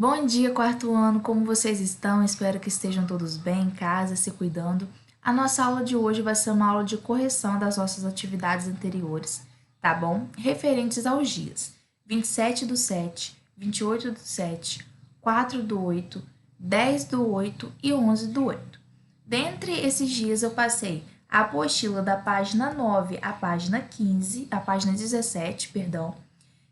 Bom dia, quarto ano, como vocês estão? Espero que estejam todos bem em casa, se cuidando. A nossa aula de hoje vai ser uma aula de correção das nossas atividades anteriores, tá bom? Referentes aos dias 27/7, 28/7, 4/8, 10/8 e 11/8. Dentre esses dias eu passei a apostila da página 9 à página 15, à página 17, perdão.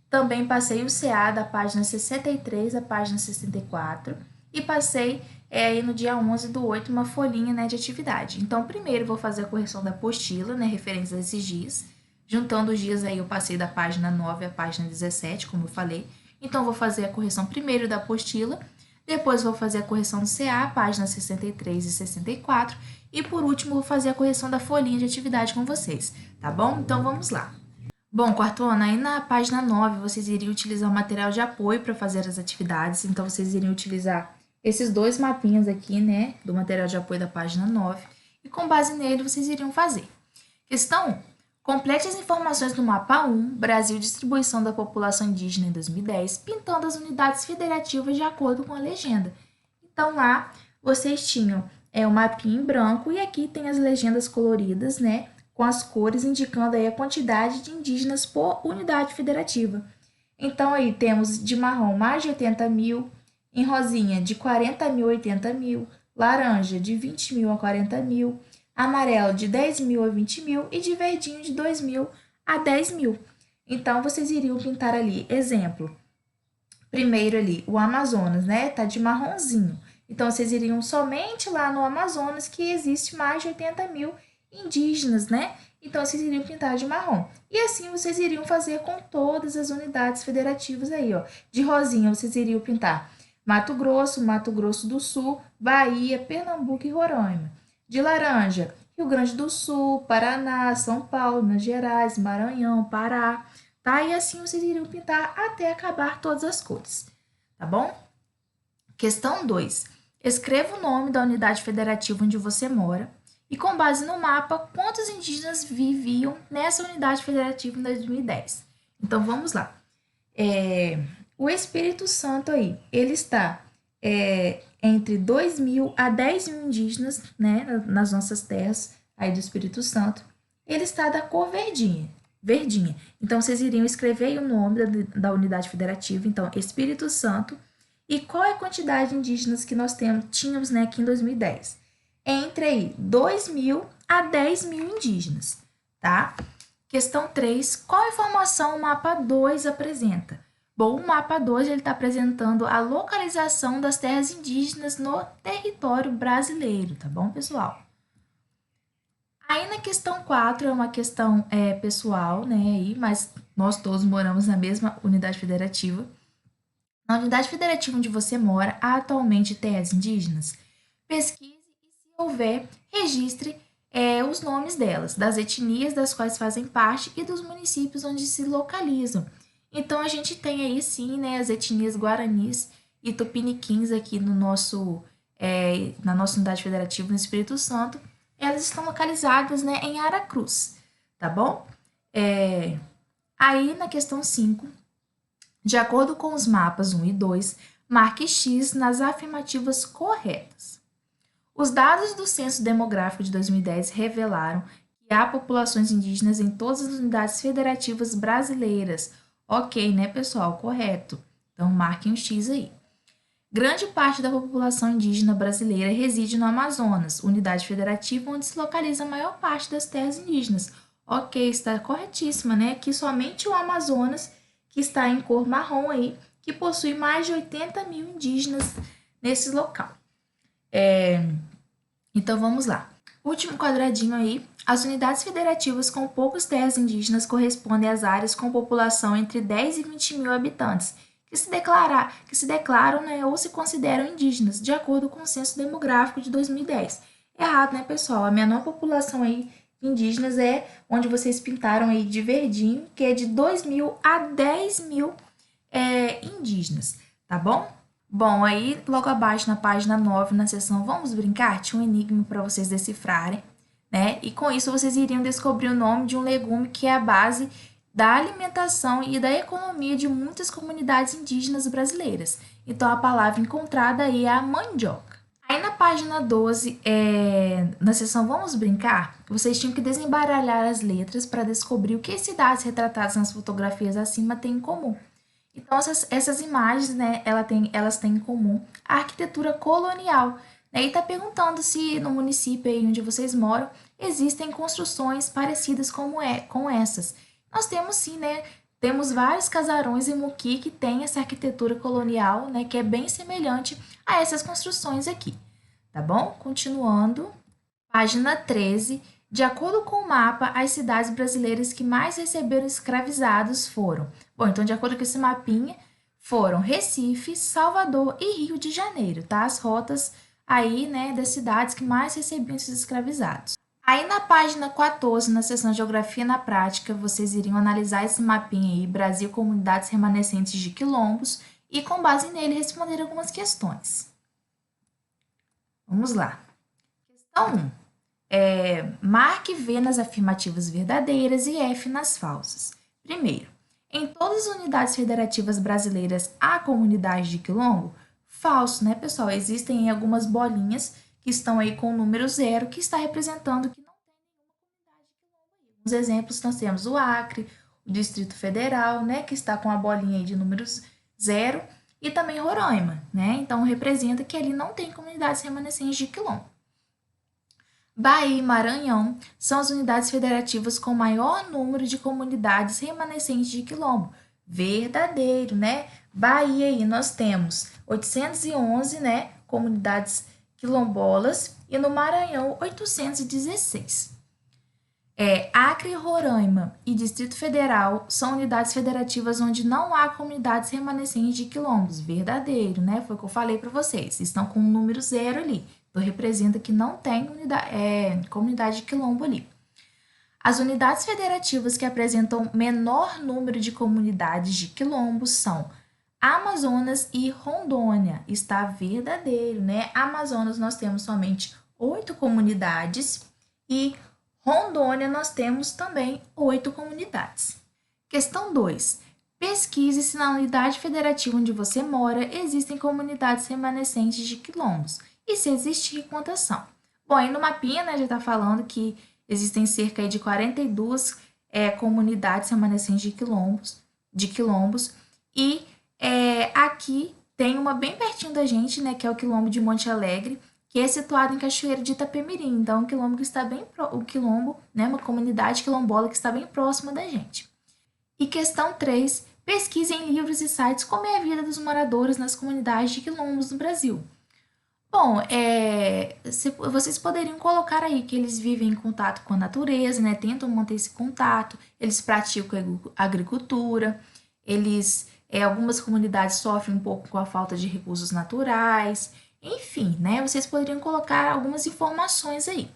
Também passei o CA da página 63 à página 64 e passei aí no dia 11/8 uma folhinha, né, de atividade. Então, primeiro vou fazer a correção da apostila, né, referentes a esses dias. Juntando os dias aí, eu passei da página 9 à página 17, como eu falei. Então, vou fazer a correção primeiro da apostila, depois vou fazer a correção do CA, páginas 63 e 64, e por último vou fazer a correção da folhinha de atividade com vocês, tá bom? Então, vamos lá. Bom, quarto ano, aí na página 9 vocês iriam utilizar o material de apoio para fazer as atividades, então vocês iriam utilizar esses dois mapinhas aqui, né, do material de apoio da página 9, e com base nele vocês iriam fazer. Questão 1. Complete as informações do mapa 1, Brasil Distribuição da População Indígena em 2010, pintando as unidades federativas de acordo com a legenda. Então lá vocês tinham o mapinha em branco e aqui tem as legendas coloridas, né, com as cores indicando aí a quantidade de indígenas por unidade federativa. Então, aí temos de marrom mais de 80 mil, em rosinha de 40 mil a 80 mil, laranja de 20 mil a 40 mil, amarelo de 10 mil a 20 mil e de verdinho de 2 mil a 10 mil. Então, vocês iriam pintar ali, exemplo, primeiro ali, o Amazonas, né? Tá de marronzinho. Então, vocês iriam somente lá no Amazonas, que existe mais de 80 mil indígenas, né? Então, vocês iriam pintar de marrom. E assim vocês iriam fazer com todas as unidades federativas aí, ó. De rosinha, vocês iriam pintar Mato Grosso do Sul, Bahia, Pernambuco e Roraima. De laranja, Rio Grande do Sul, Paraná, São Paulo, Minas Gerais, Maranhão, Pará, tá? E assim vocês iriam pintar até acabar todas as cores, tá bom? Questão 2. Escreva o nome da unidade federativa onde você mora e, com base no mapa, quantos indígenas viviam nessa unidade federativa em 2010. Então, vamos lá. O Espírito Santo aí, ele está entre 2 mil a 10 mil indígenas, né, nas nossas terras aí do Espírito Santo. Ele está da cor verdinha. Então, vocês iriam escrever aí o nome da unidade federativa. Então, Espírito Santo. E qual é a quantidade de indígenas que nós tínhamos, né, aqui em 2010? Entre aí 2 mil a 10 mil indígenas, tá? Questão 3. Qual informação o mapa 2 apresenta? Bom, o mapa 2 está apresentando a localização das terras indígenas no território brasileiro, tá bom, pessoal? Aí na questão 4 é uma questão pessoal, né, aí, mas nós todos moramos na mesma unidade federativa. Na unidade federativa onde você mora, há atualmente terras indígenas? Pesquise e, se houver, registre os nomes delas, das etnias das quais fazem parte e dos municípios onde se localizam. Então, a gente tem aí, sim, né, as etnias guaranis e tupiniquins aqui no na nossa unidade federativa no Espírito Santo. Elas estão localizadas, né, em Aracruz, tá bom? Aí, na questão 5, de acordo com os mapas 1 e 2, marque X nas afirmativas corretas. Os dados do Censo Demográfico de 2010 revelaram que há populações indígenas em todas as unidades federativas brasileiras. Ok, né, pessoal? Correto. Então, marquem um X aí. Grande parte da população indígena brasileira reside no Amazonas, unidade federativa onde se localiza a maior parte das terras indígenas. Ok, está corretíssima, né? Que somente o Amazonas, que está em cor marrom aí, que possui mais de 80 mil indígenas nesse local. Então, vamos lá. Último quadradinho aí. As unidades federativas com poucas terras indígenas correspondem às áreas com população entre 10 e 20 mil habitantes, que se declaram, né, ou se consideram indígenas, de acordo com o Censo Demográfico de 2010. Errado, né, pessoal? A menor população aí indígenas é onde vocês pintaram aí de verdinho, que é de 2 mil a 10 mil indígenas, tá bom? Bom, aí logo abaixo na página 9, na seção Vamos Brincar, tinha um enigma para vocês decifrarem, né? E com isso vocês iriam descobrir o nome de um legume que é a base da alimentação e da economia de muitas comunidades indígenas brasileiras. Então, a palavra encontrada aí é a mandioca. Aí na página 12, na seção Vamos Brincar, vocês tinham que desembaralhar as letras para descobrir o que as cidades retratadas nas fotografias acima têm em comum. Então, essas imagens, né, elas têm em comum a arquitetura colonial. Né, e está perguntando se no município aí onde vocês moram existem construções parecidas com essas. Nós temos sim, né? Temos vários casarões em Muqui que têm essa arquitetura colonial, né, que é bem semelhante a essas construções aqui, tá bom? Continuando, página 13. De acordo com o mapa, as cidades brasileiras que mais receberam escravizados foram... Bom, então, de acordo com esse mapinha, foram Recife, Salvador e Rio de Janeiro, tá? As rotas aí, né, das cidades que mais recebiam esses escravizados. Aí na página 14, na seção Geografia na Prática, vocês iriam analisar esse mapinha aí, Brasil, comunidades remanescentes de quilombos, e com base nele responder algumas questões. Vamos lá. Questão 1. Marque V nas afirmativas verdadeiras e F nas falsas. Primeiro, em todas as unidades federativas brasileiras há comunidade de quilombo? Falso, né, pessoal? Existem algumas bolinhas que estão aí com o número 0, que está representando que não tem nenhuma comunidade de quilombo. Os exemplos nós temos o Acre, o Distrito Federal, né, que está com a bolinha aí de números 0, e também Roraima, né? Então representa que ali não tem comunidades remanescentes de quilombo. Bahia e Maranhão são as unidades federativas com maior número de comunidades remanescentes de quilombo. Verdadeiro, né? Bahia aí nós temos 811, né, comunidades quilombolas, e no Maranhão 816. Acre, Roraima e Distrito Federal são unidades federativas onde não há comunidades remanescentes de quilombos. Verdadeiro, né? Foi o que eu falei para vocês. Estão com o número 0 ali. Então, representa que não tem comunidade de quilombo ali. As unidades federativas que apresentam menor número de comunidades de quilombos são Amazonas e Rondônia. Está verdadeiro, né? Amazonas nós temos somente 8 comunidades e Rondônia nós temos também 8 comunidades. Questão 2. Pesquise se na unidade federativa onde você mora existem comunidades remanescentes de quilombos e se existir, quantas são. Bom, aí no mapinha, né, já está falando que existem cerca de 42 comunidades remanescentes de quilombos e aqui tem uma bem pertinho da gente, né, que é o quilombo de Monte Alegre, que é situado em Cachoeiro de Itapemirim. Então, o quilombo que está né, uma comunidade quilombola que está bem próxima da gente. E questão 3, pesquise em livros e sites como é a vida dos moradores nas comunidades de quilombos no Brasil. Bom, vocês poderiam colocar aí que eles vivem em contato com a natureza, né, tentam manter esse contato, eles praticam agricultura, algumas comunidades sofrem um pouco com a falta de recursos naturais. Enfim, né? Vocês poderiam colocar algumas informações aí.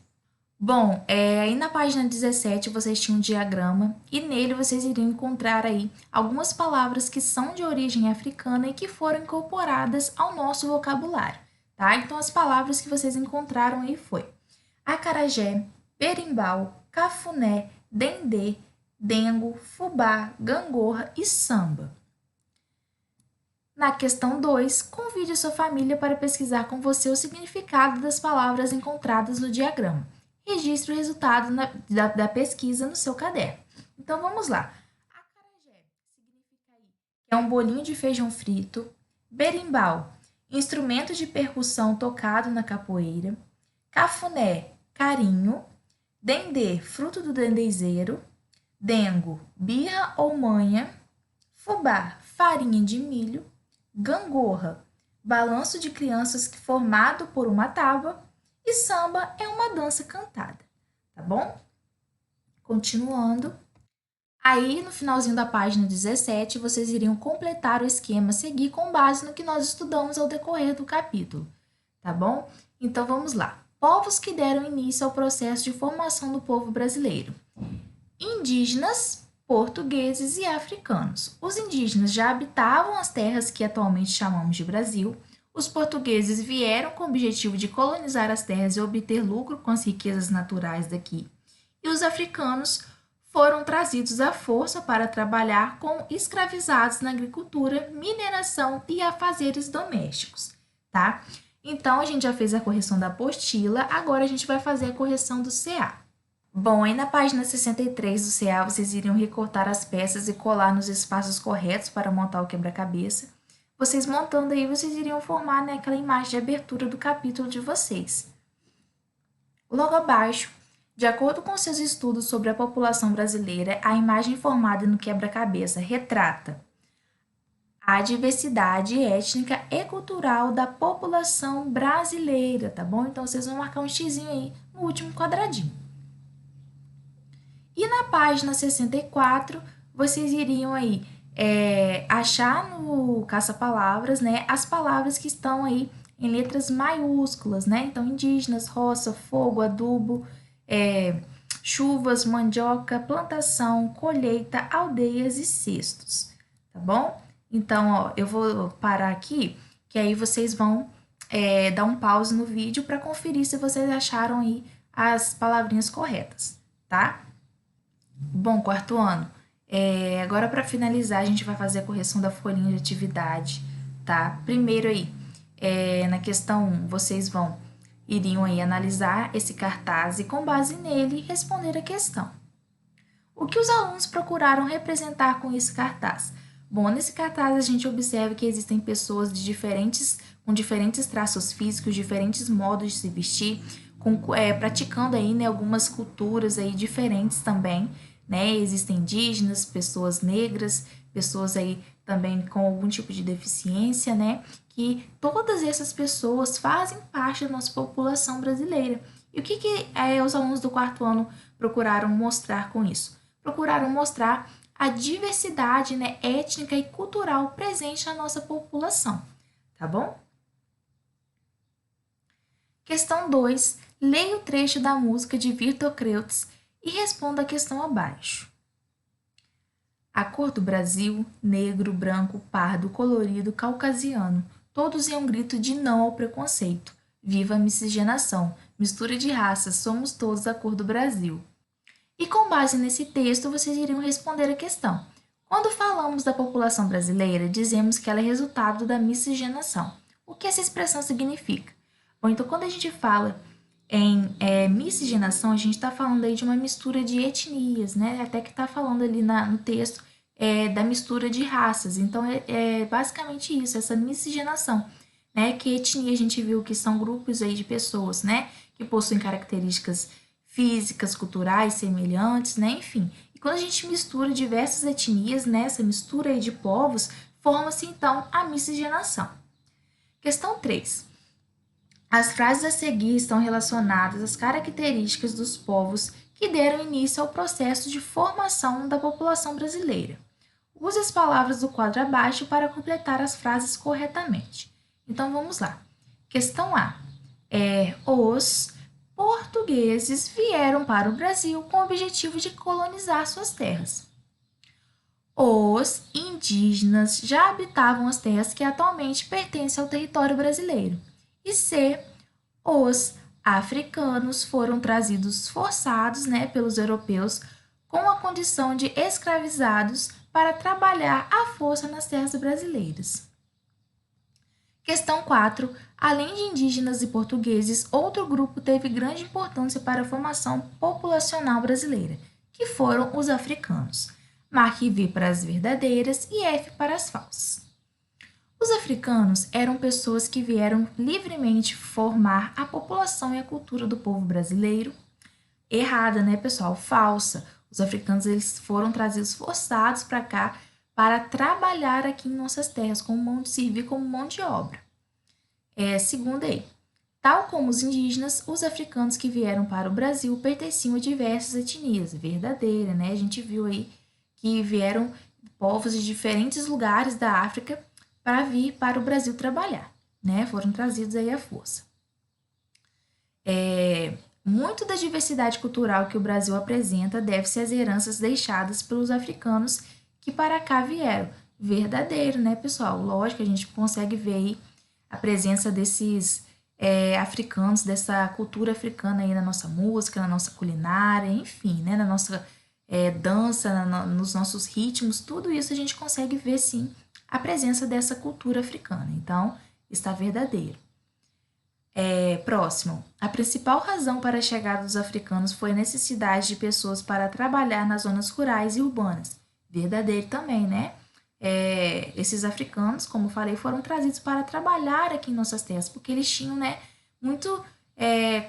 Bom, aí na página 17 vocês tinham um diagrama e nele vocês iriam encontrar aí algumas palavras que são de origem africana e que foram incorporadas ao nosso vocabulário, tá? Então, as palavras que vocês encontraram aí foi acarajé, berimbau, cafuné, dendê, dengo, fubá, gangorra e samba. Na questão 2, convide a sua família para pesquisar com você o significado das palavras encontradas no diagrama. Registre o resultado da pesquisa no seu caderno. Então, vamos lá. Acarajé significa aí que é um bolinho de feijão frito. Berimbau, instrumento de percussão tocado na capoeira. Cafuné, carinho. Dendê, fruto do dendezeiro. Dengo, birra ou manha. Fubá, farinha de milho. Gangorra, balanço de crianças formado por uma tábua, e samba é uma dança cantada, tá bom? Continuando. Aí, no finalzinho da página 17, vocês iriam completar o esquema a seguir com base no que nós estudamos ao decorrer do capítulo, tá bom? Então, vamos lá. Povos que deram início ao processo de formação do povo brasileiro. Indígenas, portugueses e africanos. Os indígenas já habitavam as terras que atualmente chamamos de Brasil. Os portugueses vieram com o objetivo de colonizar as terras e obter lucro com as riquezas naturais daqui. E os africanos foram trazidos à força para trabalhar como escravizados na agricultura, mineração e afazeres domésticos, tá? Então, a gente já fez a correção da apostila, agora a gente vai fazer a correção do CA. Bom, aí na página 63 do CA, vocês iriam recortar as peças e colar nos espaços corretos para montar o quebra-cabeça. Vocês montando aí, vocês iriam formar, né, aquela imagem de abertura do capítulo de vocês. Logo abaixo, de acordo com seus estudos sobre a população brasileira, a imagem formada no quebra-cabeça retrata a diversidade étnica e cultural da população brasileira, tá bom? Então, vocês vão marcar um xizinho aí no último quadradinho. E na página 64, vocês iriam aí achar no caça-palavras, né, as palavras que estão aí em letras maiúsculas, né? Então, indígenas, roça, fogo, adubo, chuvas, mandioca, plantação, colheita, aldeias e cestos, tá bom? Então, ó, eu vou parar aqui, que aí vocês vão dar um pause no vídeo para conferir se vocês acharam aí as palavrinhas corretas, tá? Bom, quarto ano, agora para finalizar, a gente vai fazer a correção da folhinha de atividade, tá? Primeiro aí, na questão 1, vocês iriam aí analisar esse cartaz e, com base nele, responder a questão. O que os alunos procuraram representar com esse cartaz? Bom, nesse cartaz a gente observa que existem pessoas com diferentes traços físicos, diferentes modos de se vestir, praticando aí, né, algumas culturas aí diferentes também, né? Existem indígenas, pessoas negras, pessoas aí também com algum tipo de deficiência, né? Que todas essas pessoas fazem parte da nossa população brasileira. E o que os alunos do quarto ano procuraram mostrar com isso? Procuraram mostrar a diversidade, né, étnica e cultural presente na nossa população, tá bom? Questão 2. Leia o trecho da música de Vitor Kreutz e responda a questão abaixo. A cor do Brasil, negro, branco, pardo, colorido, caucasiano, todos em um grito de não ao preconceito. Viva a miscigenação, mistura de raças, somos todos a cor do Brasil. E com base nesse texto, vocês iriam responder a questão. Quando falamos da população brasileira, dizemos que ela é resultado da miscigenação. O que essa expressão significa? Bom, então quando a gente fala em miscigenação, a gente está falando aí de uma mistura de etnias, né? Até que está falando ali no texto da mistura de raças. Então, é basicamente isso, essa miscigenação, né? Que etnia a gente viu que são grupos aí de pessoas, né? Que possuem características físicas, culturais, semelhantes, né? Enfim. E quando a gente mistura diversas etnias, né? Essa mistura aí de povos, forma-se então a miscigenação. Questão 3. As frases a seguir estão relacionadas às características dos povos que deram início ao processo de formação da população brasileira. Use as palavras do quadro abaixo para completar as frases corretamente. Então, vamos lá. Questão A. Os portugueses vieram para o Brasil com o objetivo de colonizar suas terras. Os indígenas já habitavam as terras que atualmente pertencem ao território brasileiro. E C, os africanos foram trazidos forçados, né, pelos europeus com a condição de escravizados para trabalhar à força nas terras brasileiras. Questão 4. Além de indígenas e portugueses, outro grupo teve grande importância para a formação populacional brasileira, que foram os africanos. Marque V para as verdadeiras e F para as falsas. Os africanos eram pessoas que vieram livremente formar a população e a cultura do povo brasileiro. Errada, né, pessoal? Falsa. Os africanos eles foram trazidos forçados para cá para trabalhar aqui em nossas terras, servir como mão de obra. Segunda aí. Tal como os indígenas, os africanos que vieram para o Brasil pertenciam a diversas etnias. Verdadeira, né? A gente viu aí que vieram povos de diferentes lugares da África para vir para o Brasil trabalhar, né? Foram trazidos aí à força. Muito da diversidade cultural que o Brasil apresenta deve-se às heranças deixadas pelos africanos que para cá vieram. Verdadeiro, né, pessoal? Lógico, a gente consegue ver aí a presença desses africanos, dessa cultura africana aí na nossa música, na nossa culinária, enfim, né, na nossa dança nos nossos ritmos, tudo isso a gente consegue ver sim a presença dessa cultura africana. Então, está verdadeiro. Próximo. A principal razão para a chegada dos africanos foi a necessidade de pessoas para trabalhar nas zonas rurais e urbanas. Verdadeiro também, né? Esses africanos, como falei, foram trazidos para trabalhar aqui em nossas terras, porque eles tinham, né, muito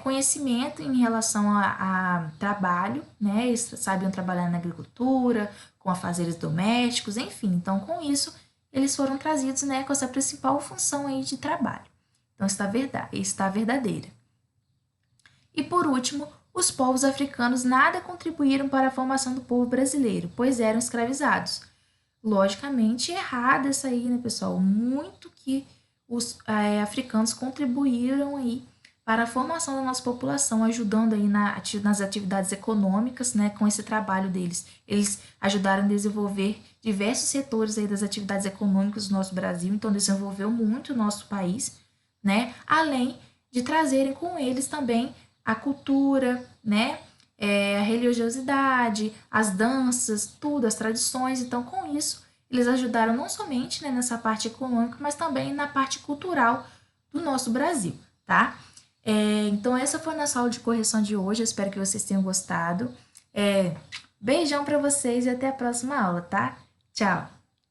conhecimento em relação a trabalho, né? Eles sabiam trabalhar na agricultura, com afazeres domésticos, enfim. Então, com isso, eles foram trazidos, né, com essa principal função aí de trabalho. Então, está verdadeira. E por último, os povos africanos nada contribuíram para a formação do povo brasileiro, pois eram escravizados. Logicamente, errado isso aí, né, pessoal? Muito que os africanos contribuíram aí para a formação da nossa população, ajudando aí nas atividades econômicas, né, com esse trabalho deles. Eles ajudaram a desenvolver diversos setores aí das atividades econômicas do nosso Brasil, então desenvolveu muito o nosso país, né? Além de trazerem com eles também a cultura, né? A religiosidade, as danças, tudo, as tradições. Então, com isso, eles ajudaram não somente, né, nessa parte econômica, mas também na parte cultural do nosso Brasil, tá? Então, essa foi a nossa aula de correção de hoje. Eu espero que vocês tenham gostado. Beijão para vocês e até a próxima aula, tá? Tchau!